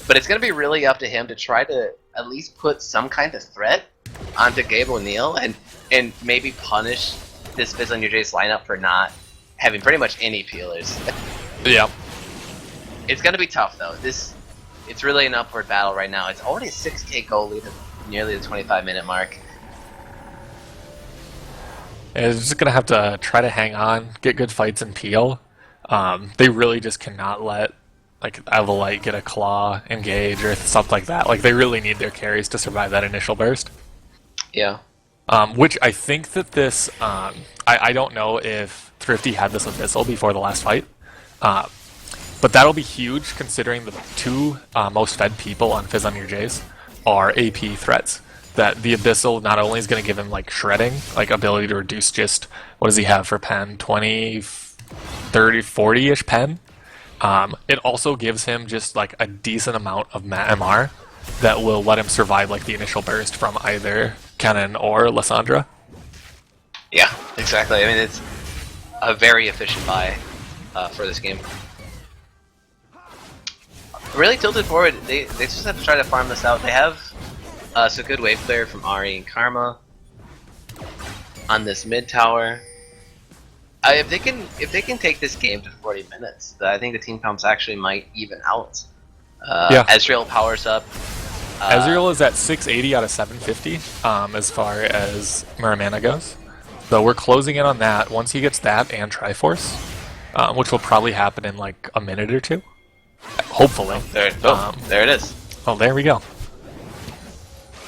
But it's going to be really up to him to try to at least put some kind of threat onto Gabe O'Neill and maybe punish this Fizz on your Jace lineup for not having pretty much any peelers. Yeah. It's going to be tough though. It's really an upward battle right now. It's already a 6k goal lead at nearly the 25-minute mark. They're just gonna have to try to hang on, get good fights and peel. They really just cannot let like Evelite get a claw, engage, or something like that. Like they really need their carries to survive that initial burst. Yeah. Which I think that this, I don't know if Thrifty had this Abyssal before the last fight, but that'll be huge considering the two most fed people on Fizz on your Jace are AP threats. That the Abyssal not only is going to give him like shredding, like ability to reduce just, what does he have for pen? 20, 30, 40-ish pen? It also gives him just like a decent amount of MR that will let him survive like the initial burst from either Kennen or Lysandra. Yeah, exactly. I mean, it's a very efficient buy for this game. Really tilted forward, they just have to try to farm this out. They have some good wave player from Ari and Karma on this mid tower. If they can take this game to 40 minutes, I think the team comps actually might even out. Yeah. Ezreal powers up. Ezreal is at 680 out of 750 as far as Muramana goes. So we're closing in on that. Once he gets that and Triforce, which will probably happen in like a minute or two. Hopefully. There it is. Oh, there we go.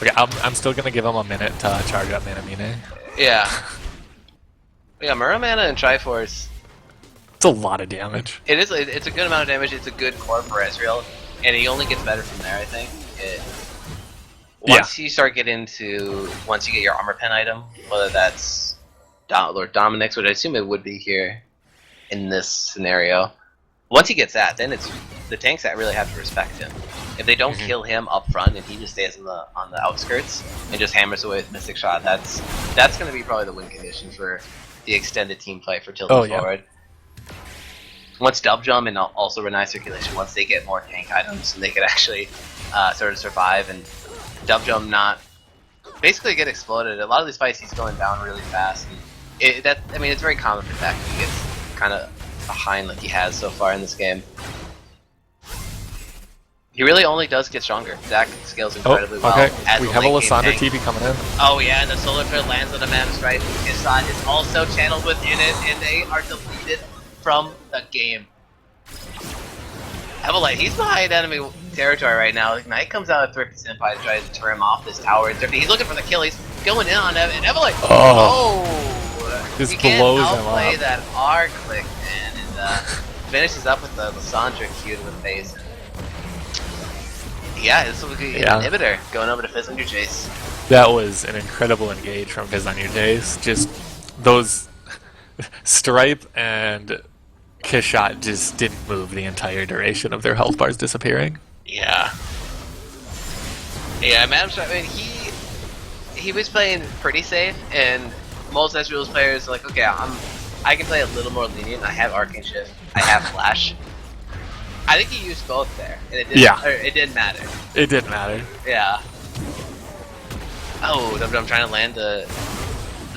Okay, I'm still going to give him a minute to charge up Manamine. Yeah. Yeah, Muramana and Triforce. It's a lot of damage. It is. It's a good amount of damage. It's a good core for Ezreal, and he only gets better from there. I think. Once you get your armor pen item, whether that's Lord Dominic's, which I assume it would be here in this scenario. Once he gets that, then it's the tanks that really have to respect him. If they don't kill him up front and he just stays on the outskirts and just hammers away with Mystic Shot, that's going to be probably the win condition for the extended team fight for tilting forward. Once Dub Jump and also Renai Circulation, once they get more tank items and they could actually sort of survive and Dub Jump not basically get exploded. A lot of these fights he's going down really fast. And it's very common for Dak to get kind of behind like he has so far in this game. He really only does get stronger. Dak scales incredibly well. Okay, As we a have a late game Lysandra tank. TV coming in. Oh yeah, and the Solar Flare lands on the Mammoth right. His shot is also channeled within it, and they are deleted from the game. Evelite, he's behind enemy territory right now. Knight comes out of Thrifty Senpai to try to deter him off this tower. Thrifty, he's looking for the kill. He's going in on Evan. Evelite, Just he can't blows him outplay up. that R click, man, and finishes up with the Lysandra Q to the face. Yeah, this will be an inhibitor going over to Fizz on your Jace. That was an incredible engage from Fizz on your Jace. Just those Stripe and Kishot just didn't move the entire duration of their health bars disappearing. Yeah. Yeah, Madam Stripe, I mean, he was playing pretty safe, and most Ezreal's players are like, okay, I can play a little more lenient. I have Arcane Shift. I have Flash. I think he used both there, and it didn't matter. It didn't matter. Yeah. Oh, I'm trying to land the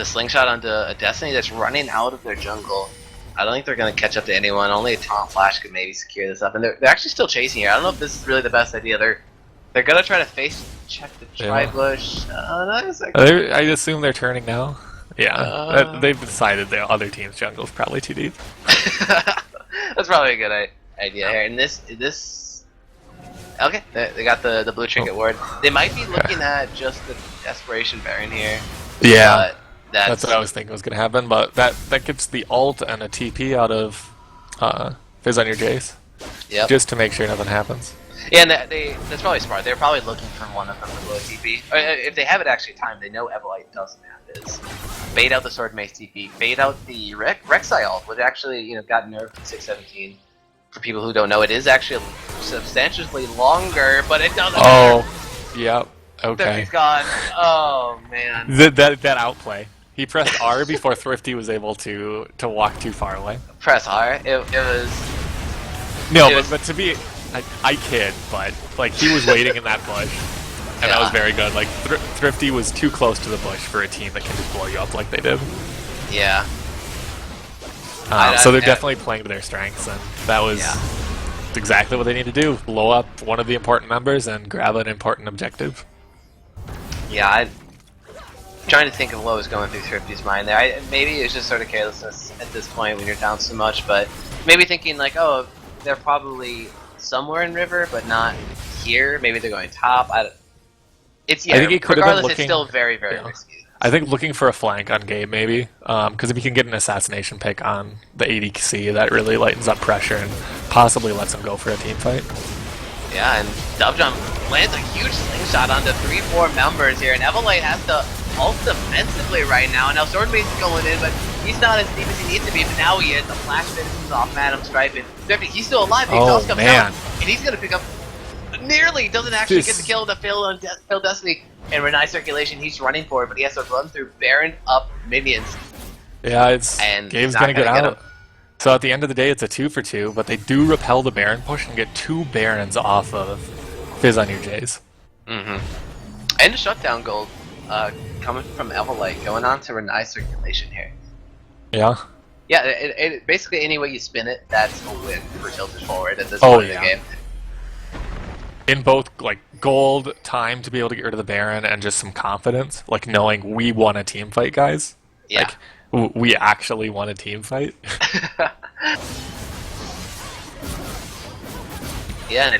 slingshot onto a Destiny that's running out of their jungle. I don't think they're going to catch up to anyone. Only a Taunt Flash could maybe secure this up, and they're actually still chasing here. I don't know if this is really the best idea. They're going to try to face check the Tri-Bush. I assume they're turning now. Yeah, they've decided the other team's jungle is probably too deep. That's probably a good idea here. And this okay, they got the blue trinket ward. They might be looking at just the Desperation Baron here. Yeah. That's what I was thinking was going to happen, but that gets the ult and a TP out of Fizz on your Jace. Yep. Just to make sure nothing happens. Yeah, and that's probably smart. They're probably looking for one of them to blow TP. Or if they have it actually timed, they know Evolite doesn't have his. Bait out the Sword Mace TP. Bait out the Rek'Sai ult, which actually got nerfed in 617. For people who don't know, it is actually substantially longer, but it doesn't matter. Yep. Okay. He's gone. Oh man. That outplay. He pressed R before Thrifty was able to walk too far away. Press R. It was. No, but to be, I kid, but like he was waiting in that bush, and that was very good. Like Thrifty was too close to the bush for a team that can just blow you up like they did. Yeah. So they're definitely playing to their strengths, and that was exactly what they need to do: blow up one of the important members and grab an important objective. Yeah, I'm trying to think of what was going through Thrifty's mind there. Maybe it's just sort of carelessness at this point when you're down so much, but maybe thinking like, oh, they're probably somewhere in river, but not here. Maybe they're going top. I think he could have been looking, it's still very, very risky. I think looking for a flank on Gabe maybe, because if he can get an assassination pick on the ADC, that really lightens up pressure and possibly lets him go for a team fight. Yeah, and Dubjump lands a huge slingshot onto 3-4 members here, and Evolite has to ult defensively right now. And now Swordmace is going in, but he's not as deep as he needs to be, but now he is. The flash finishes off Madam Stripe, and he's still alive, but he also comes down, and he's going to pick up nearly, doesn't actually get the kill to Phil Destiny. And Renai circulation, he's running for it, but he has to run through Baron up minions. Yeah, Gabe's gonna get out. Him. So at the end of the day, it's a 2-for-2, but they do repel the Baron push and get 2 Barons off of Fizz on your Jays. Mm-hmm. And shutdown gold coming from Evolite, going on to Renai circulation here. Yeah. Yeah, it basically any way you spin it, that's a win for Tilted Forward at this point in the game. In both like gold, time to be able to get rid of the Baron, and just some confidence, like knowing we won a team fight, guys. Yeah. Like, we actually won a team fight. Yeah, and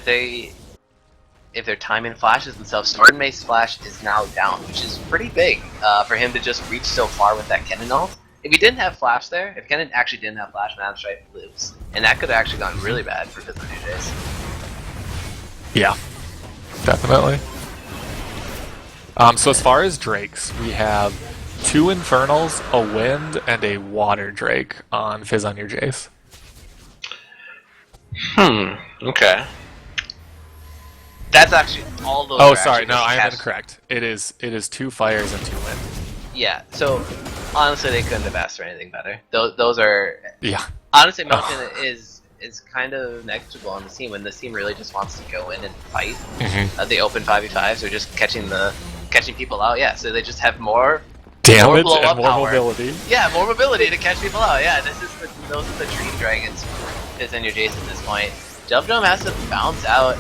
if their timing flashes themselves, Sword Mace flash is now down, which is pretty big for him to just reach so far with that Kennen ult. If he didn't have flash there, if Kennen actually didn't have flash, Madam Stripe lives, and that could have actually gone really bad for Fizz on your Jays. Yeah, definitely. So as far as Drakes, we have 2 Infernals, a Wind, and a Water Drake on Fizz on your Jace. Okay. That's actually all those. Oh, sorry, no, I am incorrect. It is 2 Fires and 2 Wind. Yeah. So honestly, they couldn't have asked for anything better. Those are. Yeah. Honestly, Mountain is kind of negligible on the team when this team really just wants to go in and fight. The open 5v5s or just catching people out. Yeah, so they just have more damage more and more power. mobility. Yeah, more mobility to catch people out. Yeah, those are the Dream Dragons. Fizz on your Jace at this point. Dubdome has to bounce out.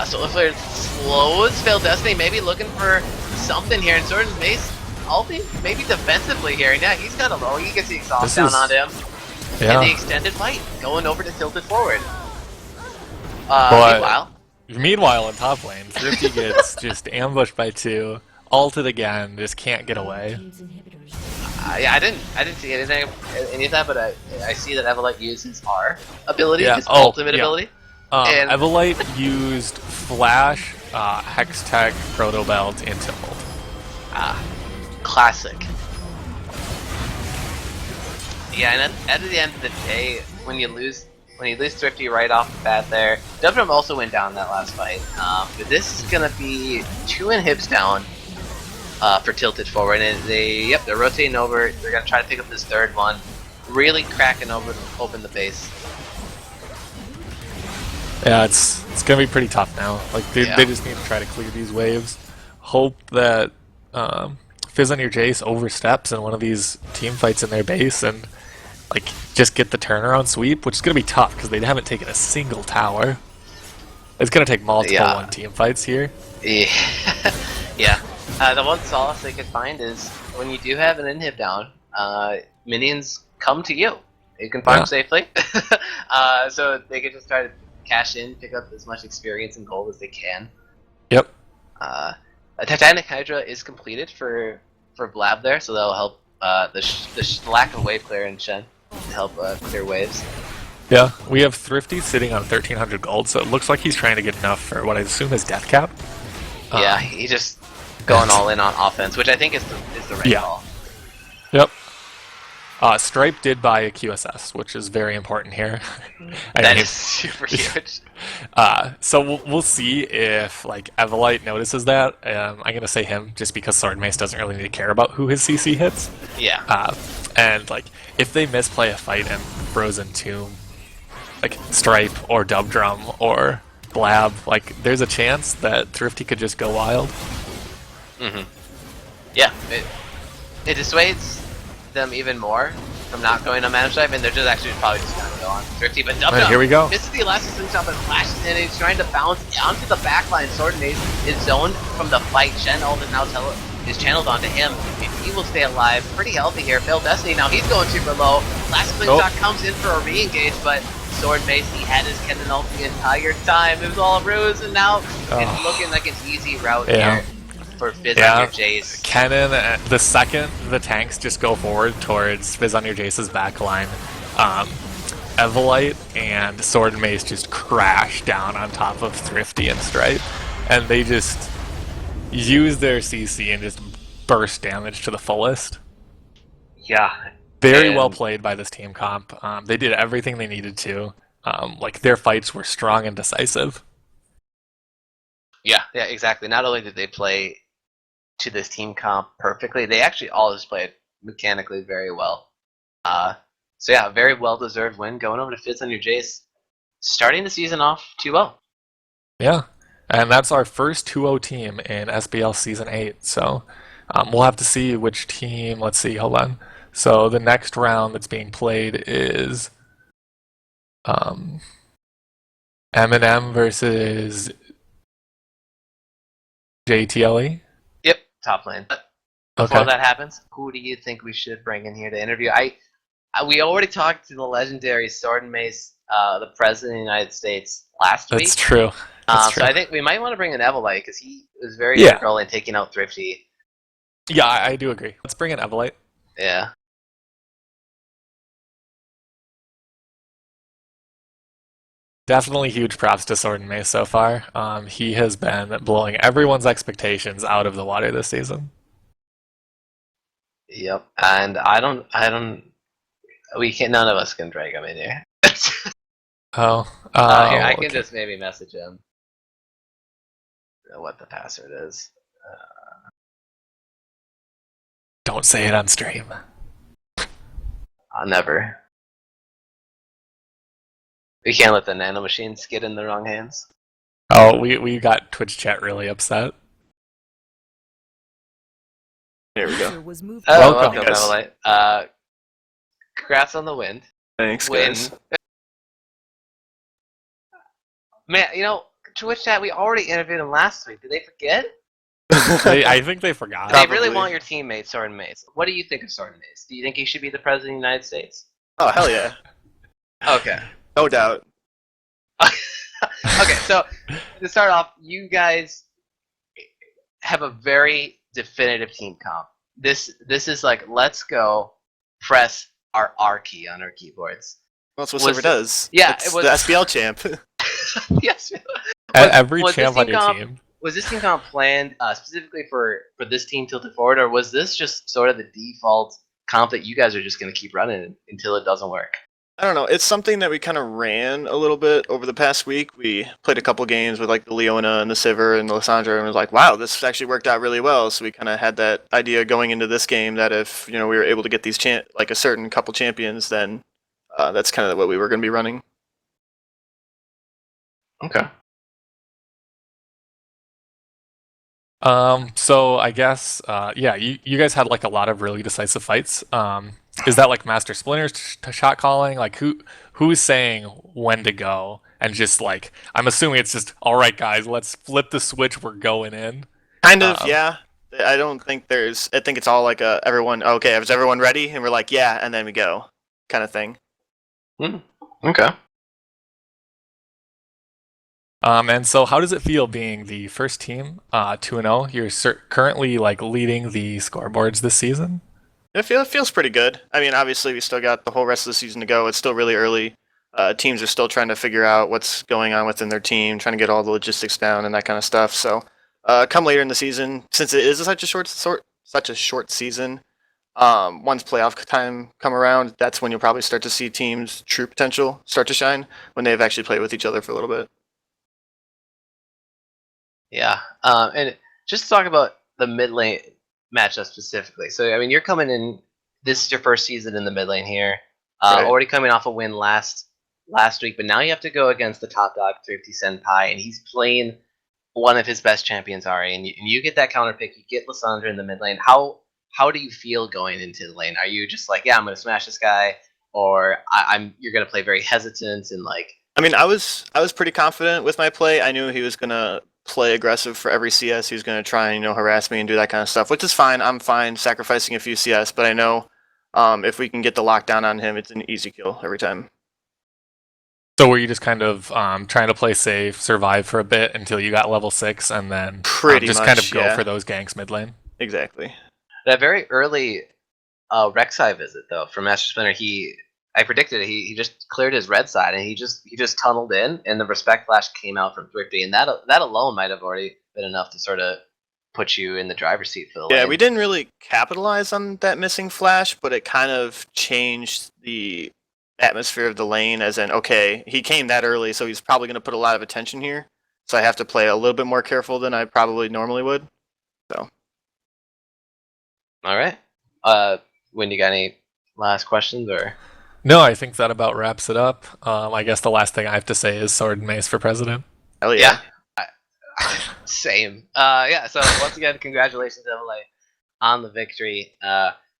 Solar Flare slows Failed Destiny, maybe looking for something here. And Sword and Mace, ulti, maybe defensively here. And yeah, he's kind of low. He gets the exhaust down on him. Yeah. And the extended fight going over to Tilted Forward. Meanwhile, in top lane, Thrifty gets just ambushed by 2, ulted again, just can't get away. Yeah, I didn't see any of that, but I see that Evolite uses R ability, his ultimate ability. And Evolite used Flash, Hextech, Proto Belt, and Timbold. Classic. Yeah, and at the end of the day, when you lose Thrifty right off the bat there, Dubdrum also went down that last fight. But this is gonna be 2 inhibs down for Tilted Forward, and they're rotating over. They're gonna try to pick up this 3rd one, really cracking open the base. Yeah, it's gonna be pretty tough now. Like they just need to try to clear these waves. Hope that Fizz on your Jace oversteps in one of these team fights in their base and like just get the turnaround sweep, which is gonna be tough because they haven't taken a single tower. It's gonna take multiple 1 team fights here. Yeah. Yeah. The one solace they could find is when you do have an inhib down, minions come to you. You can farm safely, so they can just try to cash in, pick up as much experience and gold as they can. Yep. A Titanic Hydra is completed for for Blab there, so that'll help the lack of wave clear in Shen to help clear waves. Yeah, we have Thrifty sitting on 1,300 gold, so it looks like he's trying to get enough for what I assume is death cap. Yeah, he's just going all in on offense, which I think is the right call. Yep. Stripe did buy a QSS, which is very important here. That is super huge. So we'll see if like Evolite notices that. I'm gonna say him just because Sword Mace doesn't really need to care about who his CC hits. Yeah. And like if they misplay a fight in Frozen Tomb, like Stripe or Dub Drum or Blab, like there's a chance that Thrifty could just go wild. Yeah, it dissuades them even more from not going on Mana Stripe, and they're just actually probably just gonna go on Thrifty. But Dub Drum, here we go. This is the elastic slingshot, but flashes in, and he's trying to bounce onto the backline. Sword Mace is zoned from the fight. Shen ult is now is channeled onto him. If he will stay alive, pretty healthy here. Bill Destiny, now he's going super low. Last slingshot comes in for a re-engage, but Sword Mace, he had his Kennen ult the entire time. It was all a ruse, and now it's looking like an easy route here for Fizz on your Jace. Kennen, the second the tanks just go forward towards Fizz on your Jace's backline, Evolite and Sword and Mace just crash down on top of Thrifty and Stripe, and they just use their CC and just burst damage to the fullest. Yeah. Very well played by this team comp. They did everything they needed to. Like their fights were strong and decisive. Yeah, exactly. Not only did they play to this team comp perfectly, they actually all just played mechanically very well. So yeah, very well-deserved win going over to Fizz on your Jace, starting the season off 2-0. Yeah, and that's our first 2-0 team in SBL Season 8, so we'll have to see which team, let's see, hold on. So the next round that's being played is M&M versus JTLE. Yep, top lane. But before that happens, who do you think we should bring in here to interview? We already talked to the legendary Sword and Mace, the President of the United States, last week. That's true. So I think we might want to bring in Evolite, because he was very integral in taking out Thrifty. Yeah, I do agree. Let's bring in Evolite. Yeah. Definitely huge props to Sword and Mace so far. He has been blowing everyone's expectations out of the water this season. Yep, and none of us can drag him in here. Here, I can just maybe message him. What the password is. Don't say it on stream. I'll never. We can't let the nano machines get in the wrong hands. Oh, we got Twitch chat really upset. Here we go. Welcome, Evolite. Congrats on the win. Thanks, guys. Man, Twitch chat, we already interviewed him last week. Did they forget? I think they forgot. They really want your teammate, Sword and Mace. What do you think of Sword and Mace? Do you think he should be the President of the United States? Oh, hell yeah. Okay. No doubt. Okay, so to start off, you guys have a very definitive team comp. This is like, let's go press our R key on our keyboards. Well, that's what Silver does. Yeah, it's it was the SBL champ. Yes. Every champ on your team. Was this team comp planned specifically for this team tilted forward, or was this just sort of the default comp that you guys are just going to keep running until it doesn't work? I don't know. It's something that we kind of ran a little bit over the past week. We played a couple games with like the Leona and the Sivir and the Lissandra, and was like, wow, this actually worked out really well. So we kind of had that idea going into this game that if we were able to get these like a certain couple champions, then that's kind of what we were going to be running. Okay. So I guess, you guys had like a lot of really decisive fights. Is that like Master Splinter's shot calling? Like who's saying when to go? And just like, I'm assuming it's just, all right, guys, let's flip the switch. We're going in. Kind of, yeah. I don't think I think it's all like everyone, okay, is everyone ready? And we're like, yeah, and then we go kind of thing. Okay. And so, how does it feel being the first team 2-0? You're currently like leading the scoreboards this season. It feels pretty good. I mean, obviously, we still got the whole rest of the season to go. It's still really early. Teams are still trying to figure out what's going on within their team, trying to get all the logistics down and that kind of stuff. So, come later in the season, since it is such a short season, once playoff time come around, that's when you'll probably start to see teams' true potential start to shine when they've actually played with each other for a little bit. Yeah, and just to talk about the mid lane matchup specifically. So, I mean, you're coming in. This is your first season in the mid lane here. Right. Already coming off a win last week, but now you have to go against the top dog, Thrifty Senpai, and he's playing one of his best champions, Ari. And you get that counter pick. You get Lissandra in the mid lane. How do you feel going into the lane? Are you just like, yeah, I'm gonna smash this guy, or you're gonna play very hesitant and like? I mean, I was pretty confident with my play. I knew he was gonna play aggressive for every CS. He was gonna try and harass me and do that kind of stuff, which is fine. I'm fine sacrificing a few CS, but I know if we can get the lockdown on him, it's an easy kill every time. So, were you just kind of trying to play safe, survive for a bit until you got level 6, and then Pretty just much, kind of go yeah. for those ganks mid lane? Exactly. That very early Rek'Sai visit though from Master Splinter, I predicted it. He just cleared his red side and he just tunneled in, and the respect flash came out from Thrifty, and that alone might have already been enough to sort of put you in the driver's seat for the Yeah, lane. we didn't really capitalize on that missing flash, but it kind of changed the atmosphere of the lane. As in, okay, he came that early, so he's probably going to put a lot of attention here. So I have to play a little bit more careful than I probably normally would. So. All right. When you got any last questions or? No, I think that about wraps it up. I guess the last thing I have to say is sword and mace for president. Hell yeah. Same. Yeah. So once again, congratulations, Emily, on the victory.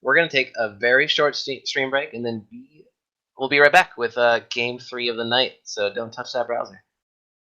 We're gonna take a very short stream break, and then we'll be right back with game 3 of the night. So don't touch that browser.